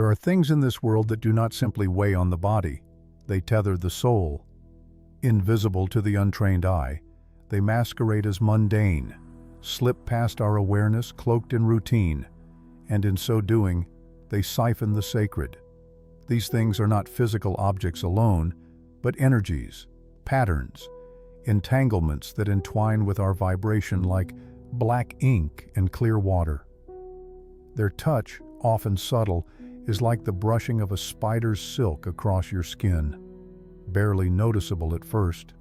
There are things in this world that do not simply weigh on the body, they tether the soul. Invisible to the untrained eye, they masquerade as mundane, slip past our awareness cloaked in routine, and in so doing, they siphon the sacred. These things are not physical objects alone, but energies, patterns, entanglements that entwine with our vibration like black ink and clear water. Their touch, often subtle, is like the brushing of a spider's silk across your skin, barely noticeable at first,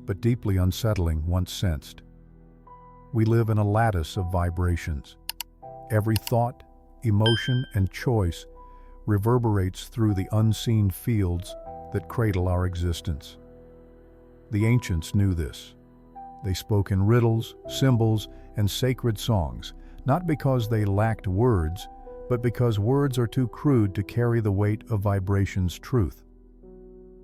but deeply unsettling once sensed. We live in a lattice of vibrations. Every thought, emotion, and choice reverberates through the unseen fields that cradle our existence. The ancients knew this. They spoke in riddles, symbols, and sacred songs, not because they lacked words, but because words are too crude to carry the weight of vibration's truth.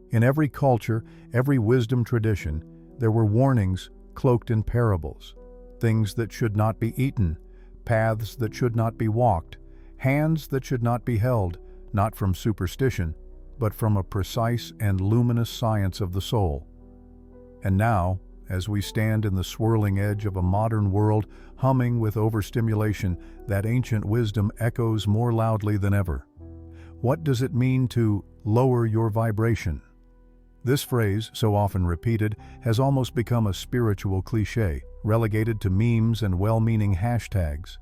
In every culture, every wisdom tradition, there were warnings cloaked in parables, things that should not be eaten, paths that should not be walked, hands that should not be held, not from superstition, but from a precise and luminous science of the soul. And now, as we stand in the swirling edge of a modern world humming with overstimulation, that ancient wisdom echoes more loudly than ever. What does it mean to lower your vibration? This phrase, so often repeated, has almost become a spiritual cliché, relegated to memes and well-meaning hashtags.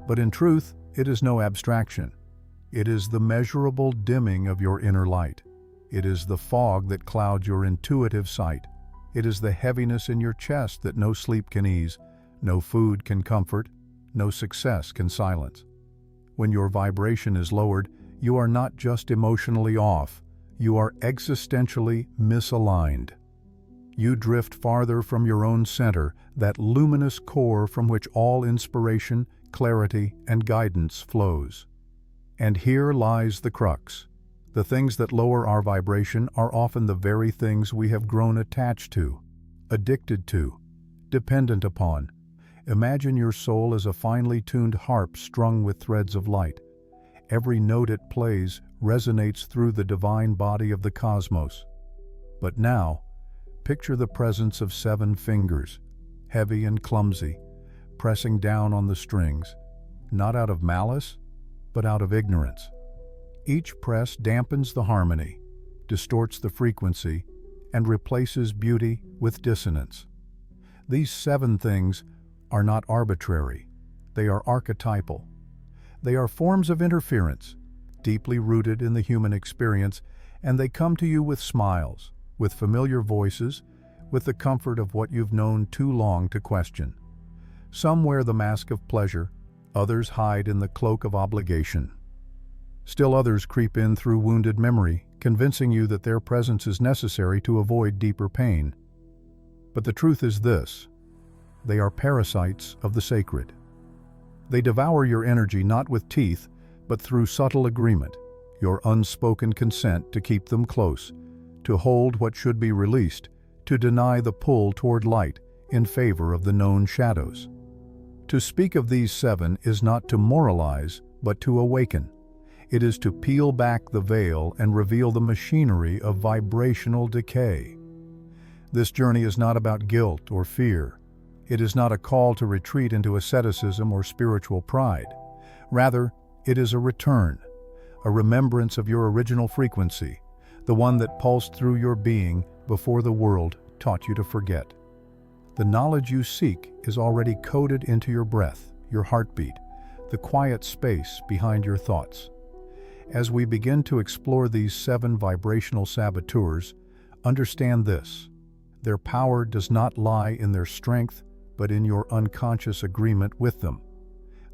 But in truth, it is no abstraction. It is the measurable dimming of your inner light. It is the fog that clouds your intuitive sight. It is the heaviness in your chest that no sleep can ease, no food can comfort, no success can silence. When your vibration is lowered, you are not just emotionally off, you are existentially misaligned. You drift farther from your own center, that luminous core from which all inspiration, clarity, and guidance flows. And here lies the crux. The things that lower our vibration are often the very things we have grown attached to, addicted to, dependent upon. Imagine your soul as a finely tuned harp strung with threads of light. Every note it plays resonates through the divine body of the cosmos. But now, picture the presence of 7 fingers, heavy and clumsy, pressing down on the strings, not out of malice, but out of ignorance. Each press dampens the harmony, distorts the frequency, and replaces beauty with dissonance. These 7 things are not arbitrary. They are archetypal. They are forms of interference, deeply rooted in the human experience, and they come to you with smiles, with familiar voices, with the comfort of what you've known too long to question. Some wear the mask of pleasure, others hide in the cloak of obligation. Still others creep in through wounded memory, convincing you that their presence is necessary to avoid deeper pain. But the truth is this: they are parasites of the sacred. They devour your energy not with teeth, but through subtle agreement, your unspoken consent to keep them close, to hold what should be released, to deny the pull toward light in favor of the known shadows. To speak of these 7 is not to moralize, but to awaken. It is to peel back the veil and reveal the machinery of vibrational decay. This journey is not about guilt or fear. It is not a call to retreat into asceticism or spiritual pride. Rather, it is a return, a remembrance of your original frequency, the one that pulsed through your being before the world taught you to forget. The knowledge you seek is already coded into your breath, your heartbeat, the quiet space behind your thoughts. As we begin to explore these 7 vibrational saboteurs, understand this: their power does not lie in their strength, but in your unconscious agreement with them.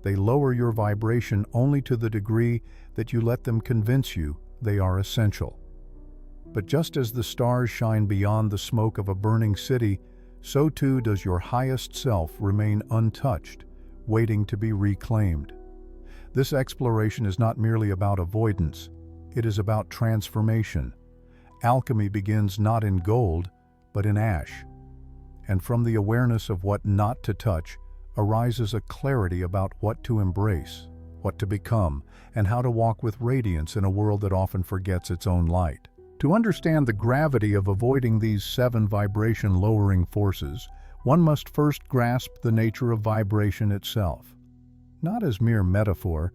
They lower your vibration only to the degree that you let them convince you they are essential. But just as the stars shine beyond the smoke of a burning city, so too does your highest self remain untouched, waiting to be reclaimed. This exploration is not merely about avoidance, it is about transformation. Alchemy begins not in gold, but in ash. And from the awareness of what not to touch arises a clarity about what to embrace. what to become, and how to walk with radiance in a world that often forgets its own light. To understand the gravity of avoiding these 7 vibration-lowering forces, one must first grasp the nature of vibration itself, not as mere metaphor,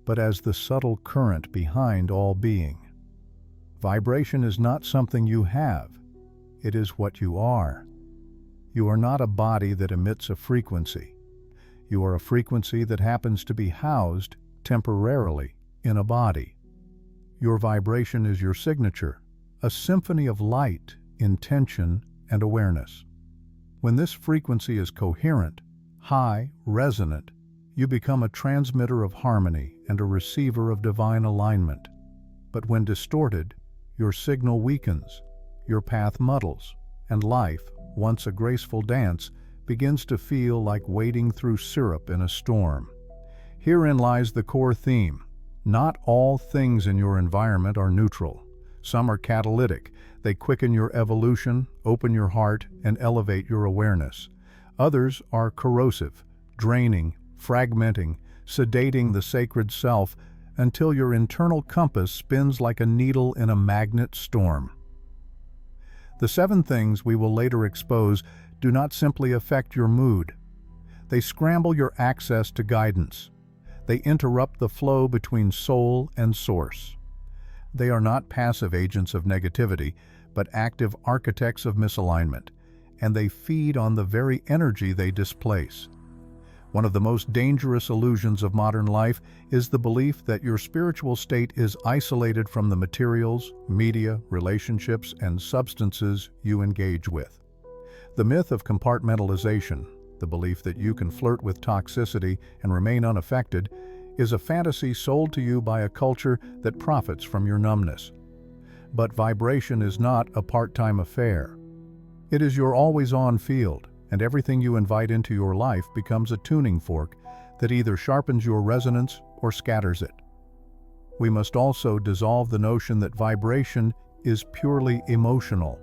but as the subtle current behind all being. Vibration is not something you have, it is what you are. You are not a body that emits a frequency. You are a frequency that happens to be housed temporarily in a body. Your vibration is your signature, a symphony of light, intention, and awareness. When this frequency is coherent, high, resonant, you become a transmitter of harmony and a receiver of divine alignment. But when distorted, your signal weakens, your path muddles, and life, once a graceful dance, begins to feel like wading through syrup in a storm. Herein lies the core theme. Not all things in your environment are neutral. Some are catalytic. They quicken your evolution, open your heart, and elevate your awareness. Others are corrosive, draining, fragmenting, sedating the sacred self until your internal compass spins like a needle in a magnet storm. The 7 things we will later expose do not simply affect your mood. They scramble your access to guidance. They interrupt the flow between soul and source. They are not passive agents of negativity, but active architects of misalignment, and they feed on the very energy they displace. One of the most dangerous illusions of modern life is the belief that your spiritual state is isolated from the materials, media, relationships, and substances you engage with. The myth of compartmentalization, the belief that you can flirt with toxicity and remain unaffected, is a fantasy sold to you by a culture that profits from your numbness. But vibration is not a part-time affair. It is your always-on field, and everything you invite into your life becomes a tuning fork that either sharpens your resonance or scatters it. We must also dissolve the notion that vibration is purely emotional.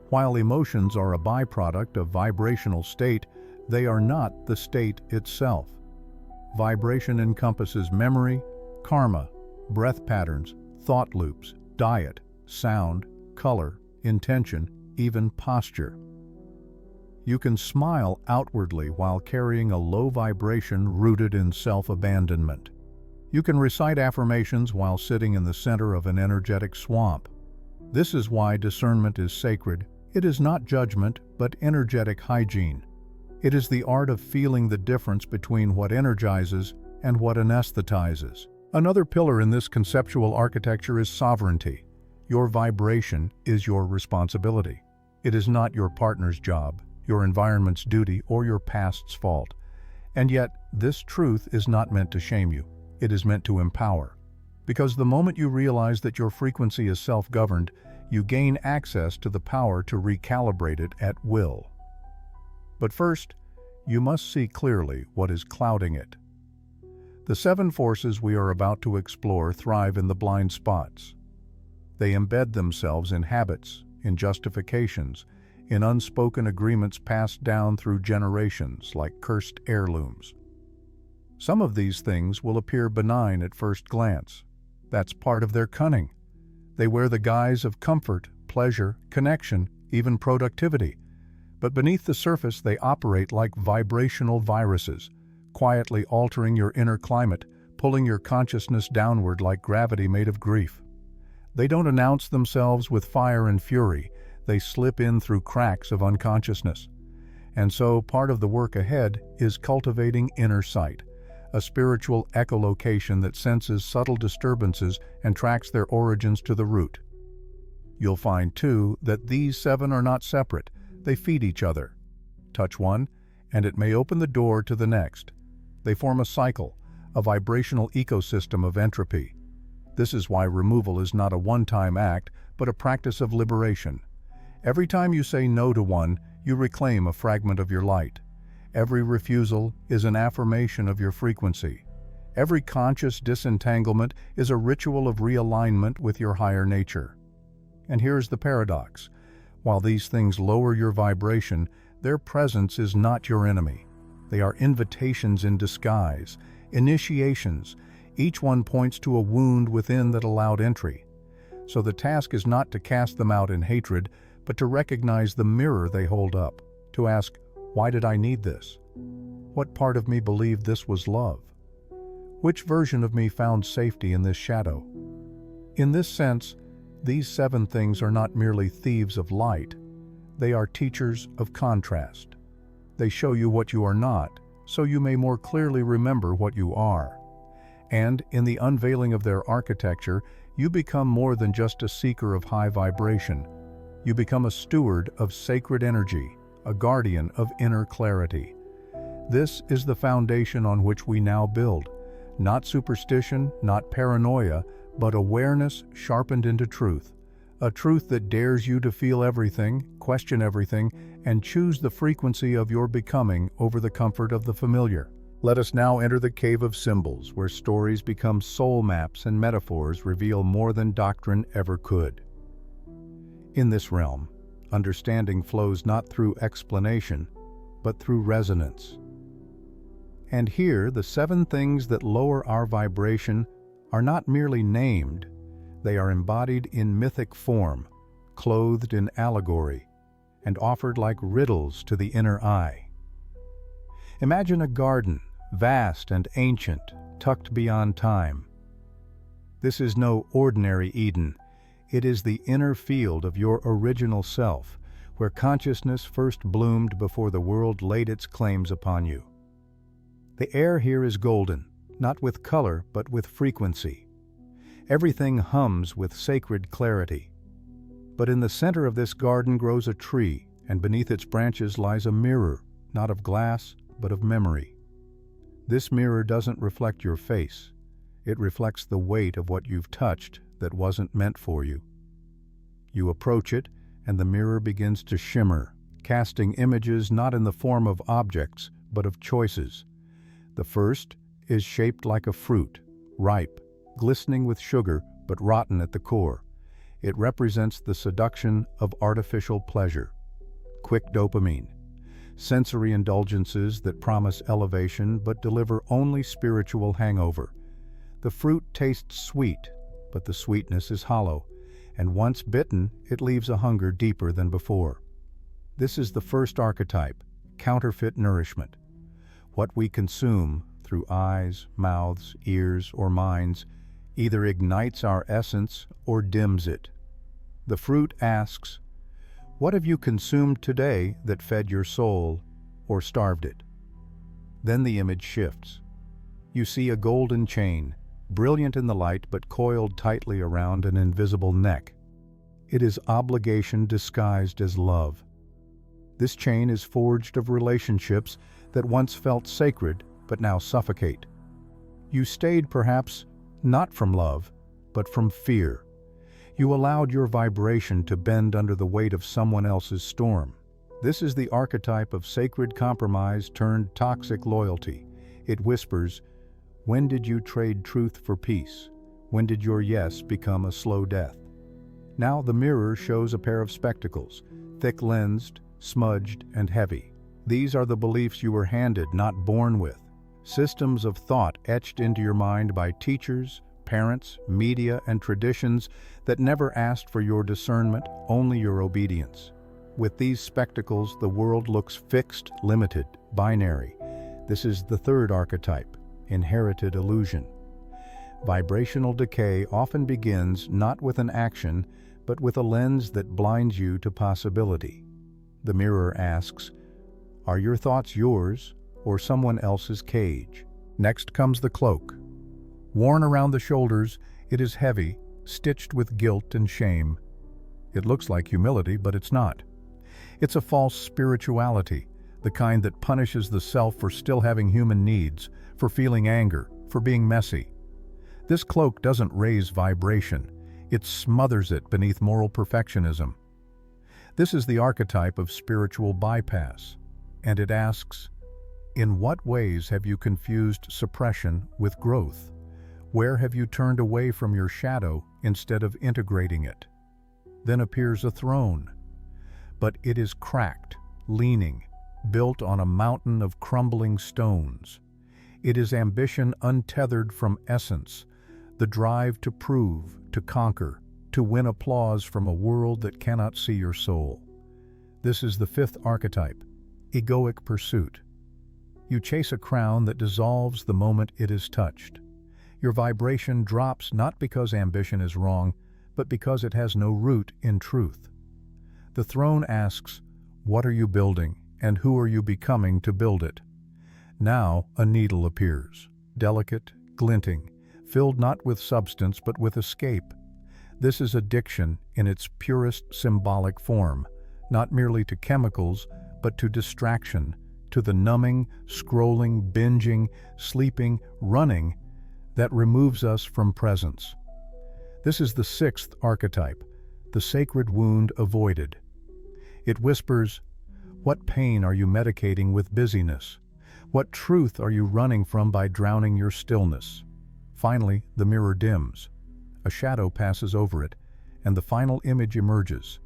While emotions are a byproduct of vibrational state, they are not the state itself. Vibration encompasses memory, karma, breath patterns, thought loops, diet, sound, color, intention, even posture. You can smile outwardly while carrying a low vibration rooted in self-abandonment. You can recite affirmations while sitting in the center of an energetic swamp. This is why discernment is sacred. It is not judgment, but energetic hygiene. It is the art of feeling the difference between what energizes and what anesthetizes. Another pillar in this conceptual architecture is sovereignty. Your vibration is your responsibility. It is not your partner's job, your environment's duty, or your past's fault. And yet, this truth is not meant to shame you. It is meant to empower. Because the moment you realize that your frequency is self-governed, you gain access to the power to recalibrate it at will. But first, you must see clearly what is clouding it. The 7 forces we are about to explore thrive in the blind spots. They embed themselves in habits, in justifications, in unspoken agreements passed down through generations like cursed heirlooms. Some of these things will appear benign at first glance. That's part of their cunning. They wear the guise of comfort, pleasure, connection, even productivity. But beneath the surface they operate like vibrational viruses, quietly altering your inner climate, pulling your consciousness downward like gravity made of grief. They don't announce themselves with fire and fury. They slip in through cracks of unconsciousness. And so part of the work ahead is cultivating inner sight, a spiritual echolocation that senses subtle disturbances and tracks their origins to the root. You'll find, too, that these 7 are not separate. They feed each other. Touch one, and it may open the door to the next. They form a cycle, a vibrational ecosystem of entropy. This is why removal is not a one-time act, but a practice of liberation. Every time you say no to one, you reclaim a fragment of your light. Every refusal is an affirmation of your frequency. Every conscious disentanglement is a ritual of realignment with your higher nature. And here's the paradox. While these things lower your vibration, their presence is not your enemy. They are invitations in disguise, initiations. Each one points to a wound within that allowed entry. So the task is not to cast them out in hatred, but to recognize the mirror they hold up, to ask, why did I need this? What part of me believed this was love? Which version of me found safety in this shadow? In this sense, these 7 things are not merely thieves of light. They are teachers of contrast. They show you what you are not, so you may more clearly remember what you are. And in the unveiling of their architecture, you become more than just a seeker of high vibration. You become a steward of sacred energy, a guardian of inner clarity. This is the foundation on which we now build. Not superstition, not paranoia, but awareness sharpened into truth. A truth that dares you to feel everything, question everything, and choose the frequency of your becoming over the comfort of the familiar. Let us now enter the cave of symbols, where stories become soul maps and metaphors reveal more than doctrine ever could. In this realm, understanding flows not through explanation, but through resonance. And here, the 7 things that lower our vibration are not merely named, they are embodied in mythic form, clothed in allegory, and offered like riddles to the inner eye. Imagine a garden, vast and ancient, tucked beyond time. This is no ordinary Eden. It is the inner field of your original self, where consciousness first bloomed before the world laid its claims upon you. The air here is golden, not with color, but with frequency. Everything hums with sacred clarity. But in the center of this garden grows a tree, and beneath its branches lies a mirror, not of glass, but of memory. This mirror doesn't reflect your face. It reflects the weight of what you've touched that wasn't meant for you. You approach it, and the mirror begins to shimmer, casting images not in the form of objects, but of choices. The first is shaped like a fruit, ripe, glistening with sugar, but rotten at the core. It represents the seduction of artificial pleasure. Quick dopamine. Sensory indulgences that promise elevation but deliver only spiritual hangover. The fruit tastes sweet, but the sweetness is hollow, and once bitten, it leaves a hunger deeper than before. This is the first archetype, counterfeit nourishment. What we consume through eyes, mouths, ears, or minds either ignites our essence or dims it. The fruit asks, "What have you consumed today that fed your soul or starved it?" Then the image shifts. You see a golden chain, brilliant in the light but coiled tightly around an invisible neck. It is obligation disguised as love. This chain is forged of relationships that once felt sacred but now suffocate. You stayed perhaps not from love, but from fear. You allowed your vibration to bend under the weight of someone else's storm. This is the archetype of sacred compromise turned toxic loyalty. It whispers, when did you trade truth for peace? When did your yes become a slow death? Now the mirror shows a pair of spectacles, thick-lensed, smudged, and heavy. These are the beliefs you were handed, not born with. Systems of thought etched into your mind by teachers, parents, media, and traditions that never asked for your discernment, only your obedience. With these spectacles, the world looks fixed, limited, binary. This is the third archetype, inherited illusion. Vibrational decay often begins not with an action, but with a lens that blinds you to possibility. The mirror asks, are your thoughts yours or someone else's cage? Next comes the cloak. Worn around the shoulders, it is heavy, stitched with guilt and shame. It looks like humility, but it's not. It's a false spirituality, the kind that punishes the self for still having human needs, for feeling anger, for being messy. This cloak doesn't raise vibration, it smothers it beneath moral perfectionism. This is the archetype of spiritual bypass, and it asks, in what ways have you confused suppression with growth? Where have you turned away from your shadow instead of integrating it? Then appears a throne, but it is cracked, leaning, built on a mountain of crumbling stones. It is ambition untethered from essence, the drive to prove, to conquer, to win applause from a world that cannot see your soul. This is the fifth archetype, egoic pursuit. You chase a crown that dissolves the moment it is touched. Your vibration drops not because ambition is wrong, but because it has no root in truth. The throne asks, what are you building, and who are you becoming to build it? Now a needle appears, delicate, glinting, filled not with substance but with escape. This is addiction in its purest symbolic form, not merely to chemicals, but to distraction, to the numbing, scrolling, binging, sleeping, running that removes us from presence. This is the sixth archetype, the sacred wound avoided. It whispers, what pain are you medicating with busyness? What truth are you running from by drowning your stillness? Finally, the mirror dims. A shadow passes over it, and the final image emerges.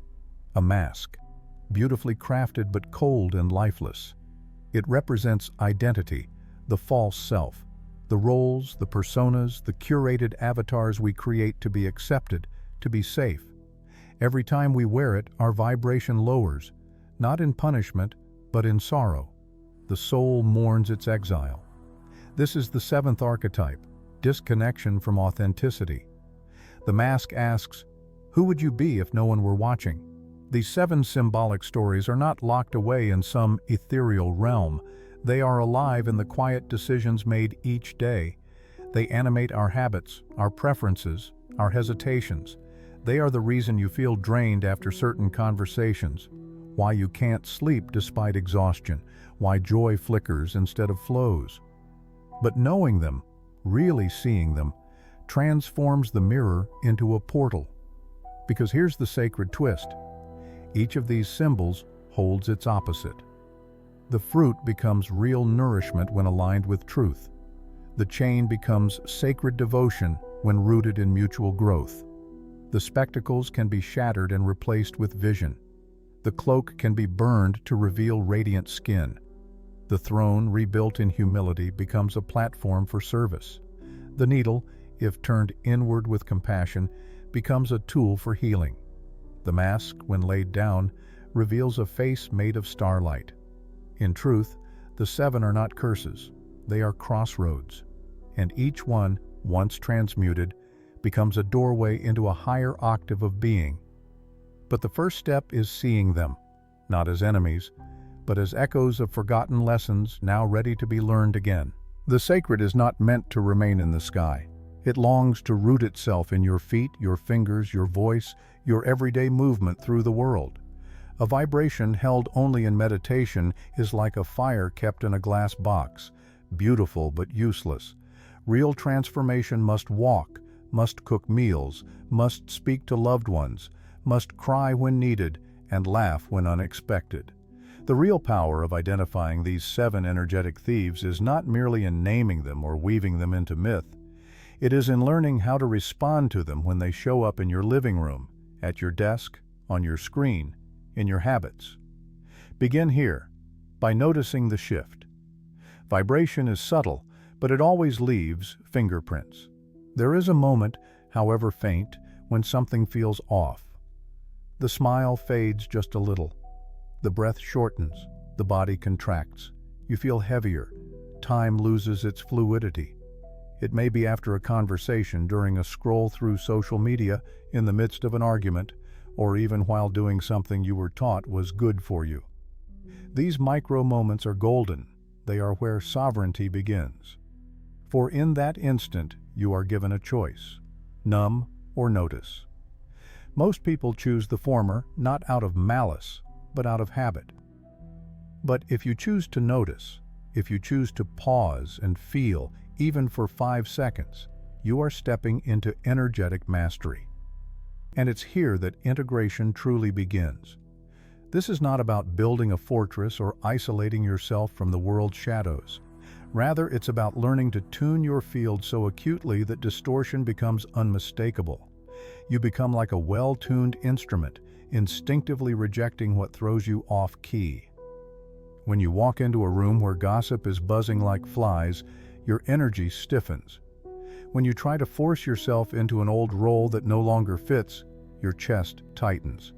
A mask, beautifully crafted but cold and lifeless. It represents identity, the false self, the roles, the personas, the curated avatars we create to be accepted, to be safe. Every time we wear it, our vibration lowers, not in punishment, but in sorrow. The soul mourns its exile. This is the seventh archetype, disconnection from authenticity. The mask asks, who would you be if no one were watching? These seven symbolic stories are not locked away in some ethereal realm. They are alive in the quiet decisions made each day. They animate our habits, our preferences, our hesitations. They are the reason you feel drained after certain conversations, why you can't sleep despite exhaustion, why joy flickers instead of flows. But knowing them, really seeing them, transforms the mirror into a portal. Because here's the sacred twist. Each of these symbols holds its opposite. The fruit becomes real nourishment when aligned with truth. The chain becomes sacred devotion when rooted in mutual growth. The spectacles can be shattered and replaced with vision. The cloak can be burned to reveal radiant skin. The throne, rebuilt in humility, becomes a platform for service. The needle, if turned inward with compassion, becomes a tool for healing. The mask, when laid down, reveals a face made of starlight. In truth, the seven are not curses, they are crossroads, and each one, once transmuted, becomes a doorway into a higher octave of being. But the first step is seeing them, not as enemies, but as echoes of forgotten lessons now ready to be learned again. The sacred is not meant to remain in the sky. It longs to root itself in your feet, your fingers, your voice, your everyday movement through the world. A vibration held only in meditation is like a fire kept in a glass box, beautiful but useless. Real transformation must walk, must cook meals, must speak to loved ones, must cry when needed, and laugh when unexpected. The real power of identifying these seven energetic thieves is not merely in naming them or weaving them into myth. It is in learning how to respond to them when they show up in your living room, at your desk, on your screen, in your habits. Begin here, by noticing the shift. Vibration is subtle, but it always leaves fingerprints. There is a moment, however faint, when something feels off. The smile fades just a little. The breath shortens, the body contracts. You feel heavier. Time loses its fluidity. It may be after a conversation, during a scroll through social media, in the midst of an argument, or even while doing something you were taught was good for you. These micro moments are golden. They are where sovereignty begins. For in that instant, you are given a choice: numb or notice. Most people choose the former, not out of malice, but out of habit. But if you choose to notice, if you choose to pause and feel, even for 5 seconds, you are stepping into energetic mastery. And it's here that integration truly begins. This is not about building a fortress or isolating yourself from the world's shadows. Rather, it's about learning to tune your field so acutely that distortion becomes unmistakable. You become like a well-tuned instrument, instinctively rejecting what throws you off key. When you walk into a room where gossip is buzzing like flies, your energy stiffens. When you try to force yourself into an old role that no longer fits, your chest tightens.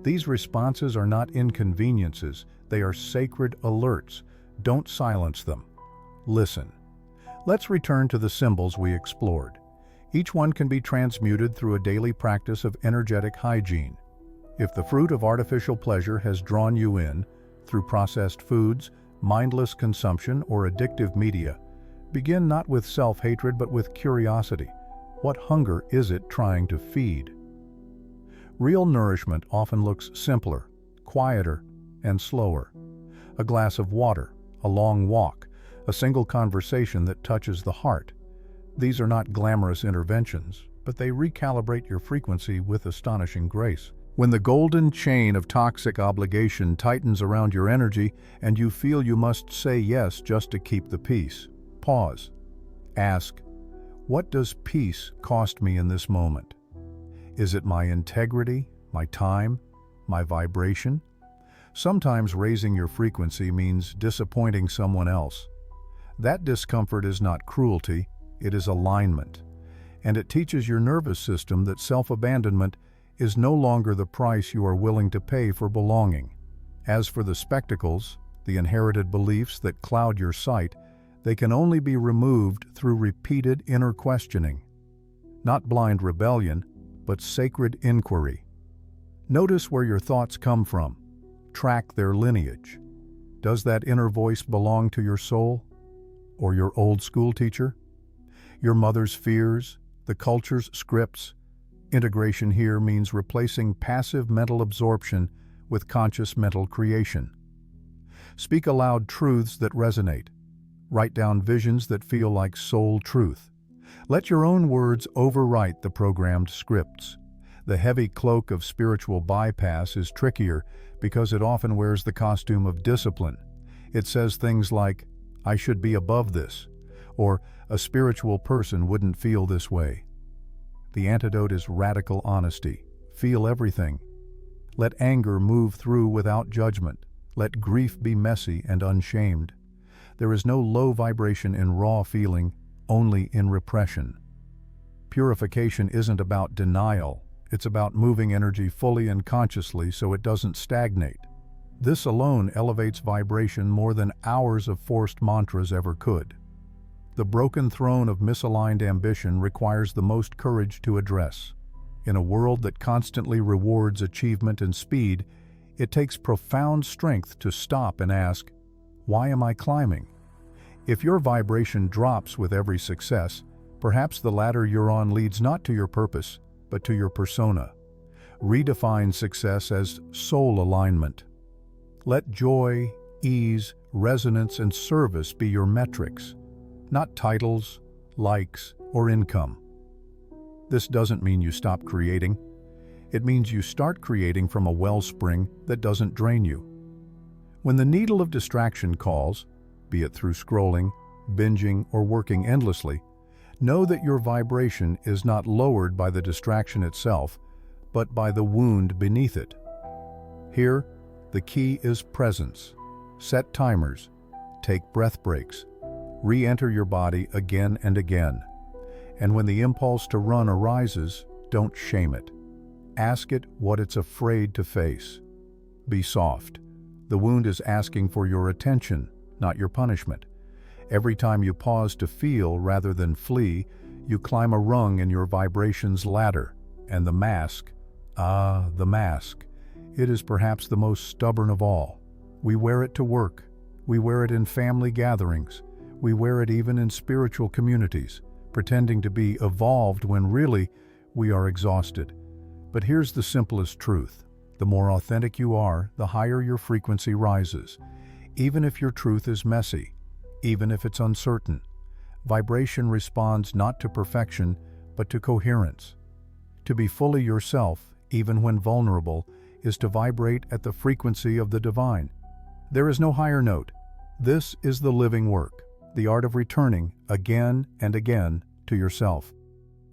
These responses are not inconveniences, they are sacred alerts. Don't silence them. Listen. Let's return to the symbols we explored. Each one can be transmuted through a daily practice of energetic hygiene. If the fruit of artificial pleasure has drawn you in, through processed foods, mindless consumption, or addictive media, begin not with self-hatred but with curiosity. What hunger is it trying to feed? Real nourishment often looks simpler, quieter, and slower. A glass of water, a long walk, a single conversation that touches the heart. These are not glamorous interventions, but they recalibrate your frequency with astonishing grace. When the golden chain of toxic obligation tightens around your energy and you feel you must say yes just to keep the peace, pause. Ask, what does peace cost me in this moment? Is it my integrity, my time, my vibration? Sometimes raising your frequency means disappointing someone else. That discomfort is not cruelty, it is alignment. And it teaches your nervous system that self-abandonment is no longer the price you are willing to pay for belonging. As for the spectacles, the inherited beliefs that cloud your sight, they can only be removed through repeated inner questioning. Not blind rebellion, but sacred inquiry. Notice where your thoughts come from. Track their lineage. Does that inner voice belong to your soul? Or your old school teacher? Your mother's fears? The culture's scripts? Integration here means replacing passive mental absorption with conscious mental creation. Speak aloud truths that resonate. Write down visions that feel like soul truth. Let your own words overwrite the programmed scripts. The heavy cloak of spiritual bypass is trickier because it often wears the costume of discipline. It says things like, I should be above this, or a spiritual person wouldn't feel this way. The antidote is radical honesty. Feel everything. Let anger move through without judgment. Let grief be messy and unshamed. There is no low vibration in raw feeling, only in repression. Purification isn't about denial. It's about moving energy fully and consciously so it doesn't stagnate. This alone elevates vibration more than hours of forced mantras ever could. The broken throne of misaligned ambition requires the most courage to address. In a world that constantly rewards achievement and speed, it takes profound strength to stop and ask, why am I climbing? If your vibration drops with every success, perhaps the ladder you're on leads not to your purpose, but to your persona. Redefine success as soul alignment. Let joy, ease, resonance, and service be your metrics, not titles, likes, or income. This doesn't mean you stop creating. It means you start creating from a wellspring that doesn't drain you. When the needle of distraction calls, be it through scrolling, binging, or working endlessly, know that your vibration is not lowered by the distraction itself, but by the wound beneath it. Here, the key is presence. Set timers. Take breath breaks. Re-enter your body again and again. And when the impulse to run arises, don't shame it. Ask it what it's afraid to face. Be soft. The wound is asking for your attention, not your punishment. Every time you pause to feel rather than flee, you climb a rung in your vibration's ladder. And the mask, the mask, it is perhaps the most stubborn of all. We wear it to work. We wear it in family gatherings. We wear it even in spiritual communities, pretending to be evolved when really we are exhausted. But here's the simplest truth. The more authentic you are, the higher your frequency rises. Even if your truth is messy, even if it's uncertain, vibration responds not to perfection, but to coherence. To be fully yourself, even when vulnerable, is to vibrate at the frequency of the divine. There is no higher note. This is the living work, the art of returning again and again to yourself.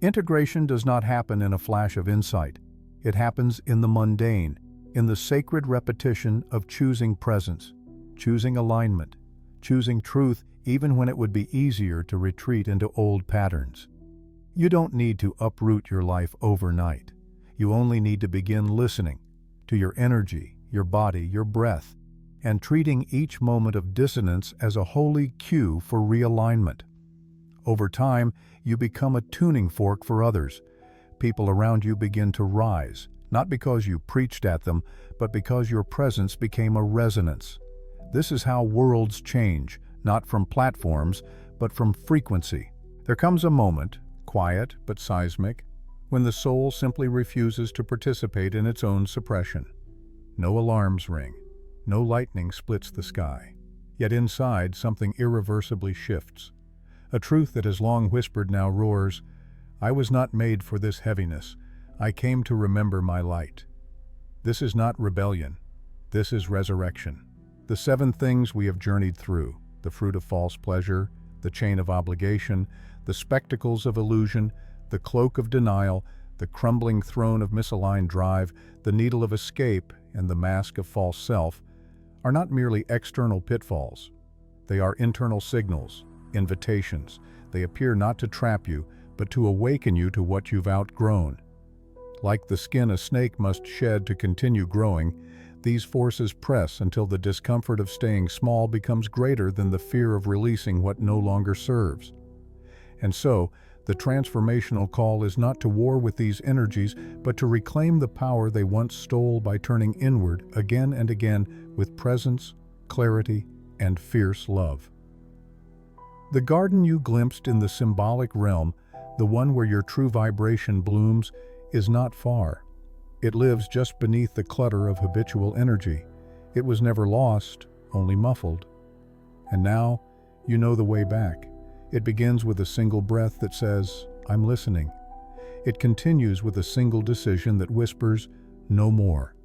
Integration does not happen in a flash of insight. It happens in the mundane, in the sacred repetition of choosing presence, choosing alignment, choosing truth even when it would be easier to retreat into old patterns. You don't need to uproot your life overnight. You only need to begin listening to your energy, your body, your breath, and treating each moment of dissonance as a holy cue for realignment. Over time, you become a tuning fork for others. People around you begin to rise, not because you preached at them, but because your presence became a resonance. This is how worlds change, not from platforms, but from frequency. There comes a moment, quiet but seismic, when the soul simply refuses to participate in its own suppression. No alarms ring, no lightning splits the sky. Yet inside, something irreversibly shifts. A truth that has long whispered now roars, "I was not made for this heaviness. I came to remember my light." This is not rebellion. This is resurrection. The 7 things we have journeyed through, the fruit of false pleasure, the chain of obligation, the spectacles of illusion, the cloak of denial, the crumbling throne of misaligned drive, the needle of escape, and the mask of false self, are not merely external pitfalls. They are internal signals, invitations. They appear not to trap you, but to awaken you to what you've outgrown. Like the skin a snake must shed to continue growing, these forces press until the discomfort of staying small becomes greater than the fear of releasing what no longer serves. And so, the transformational call is not to war with these energies, but to reclaim the power they once stole by turning inward again and again with presence, clarity, and fierce love. The garden you glimpsed in the symbolic realm, the one where your true vibration blooms, is not far. It lives just beneath the clutter of habitual energy. It was never lost, only muffled. And now, you know the way back. It begins with a single breath that says, "I'm listening." It continues with a single decision that whispers, "No more."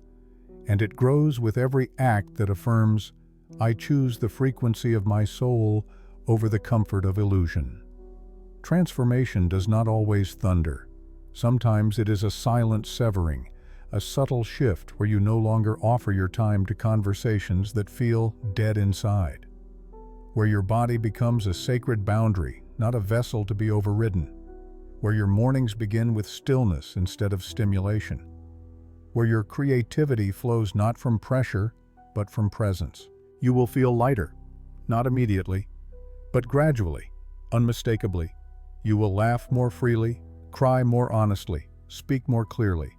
And it grows with every act that affirms, "I choose the frequency of my soul over the comfort of illusion." Transformation does not always thunder. Sometimes it is a silent severing, a subtle shift where you no longer offer your time to conversations that feel dead inside, where your body becomes a sacred boundary, not a vessel to be overridden, where your mornings begin with stillness instead of stimulation, where your creativity flows not from pressure, but from presence. You will feel lighter, not immediately, but gradually, unmistakably. You will laugh more freely, cry more honestly, speak more clearly.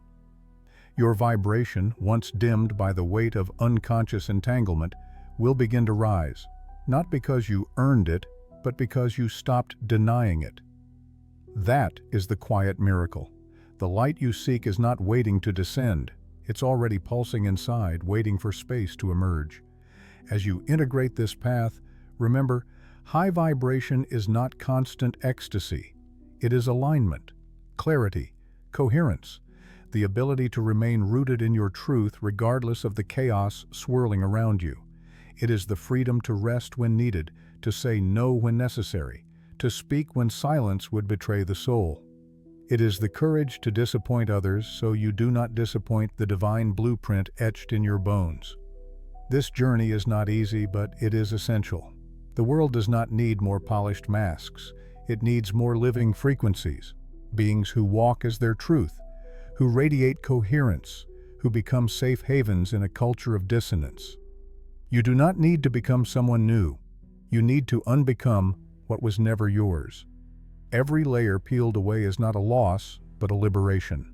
Your vibration, once dimmed by the weight of unconscious entanglement, will begin to rise, not because you earned it, but because you stopped denying it. That is the quiet miracle. The light you seek is not waiting to descend. It's already pulsing inside, waiting for space to emerge. As you integrate this path, remember, high vibration is not constant ecstasy. It is alignment, clarity, coherence, the ability to remain rooted in your truth regardless of the chaos swirling around you. It is the freedom to rest when needed, to say no when necessary, to speak when silence would betray the soul. It is the courage to disappoint others so you do not disappoint the divine blueprint etched in your bones. This journey is not easy, but it is essential. The world does not need more polished masks. It needs more living frequencies, beings who walk as their truth, who radiate coherence, who become safe havens in a culture of dissonance. You do not need to become someone new. You need to unbecome what was never yours. Every layer peeled away is not a loss, but a liberation.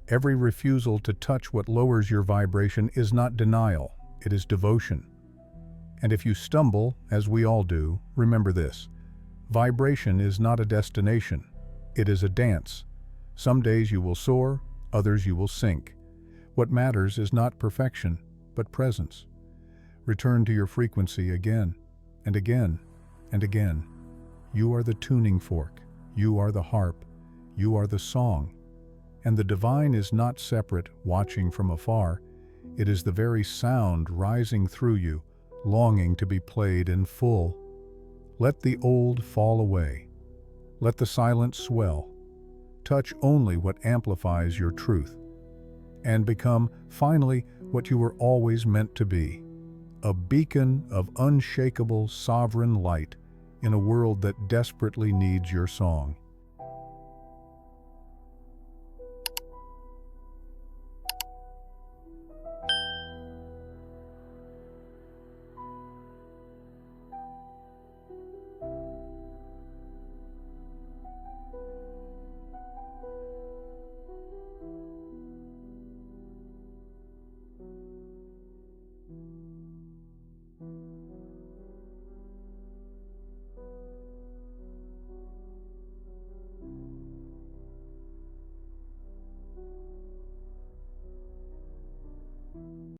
Every refusal to touch what lowers your vibration is not denial, it is devotion. And if you stumble, as we all do, remember this: vibration is not a destination, it is a dance. Some days you will soar, others you will sink. What matters is not perfection, but presence. Return to your frequency again, and again, and again. You are the tuning fork, you are the harp, you are the song. And the divine is not separate, watching from afar. It is the very sound rising through you, longing to be played in full. Let the old fall away. Let the silence swell. Touch only what amplifies your truth. And become, finally, what you were always meant to be: a beacon of unshakable, sovereign light in a world that desperately needs your song.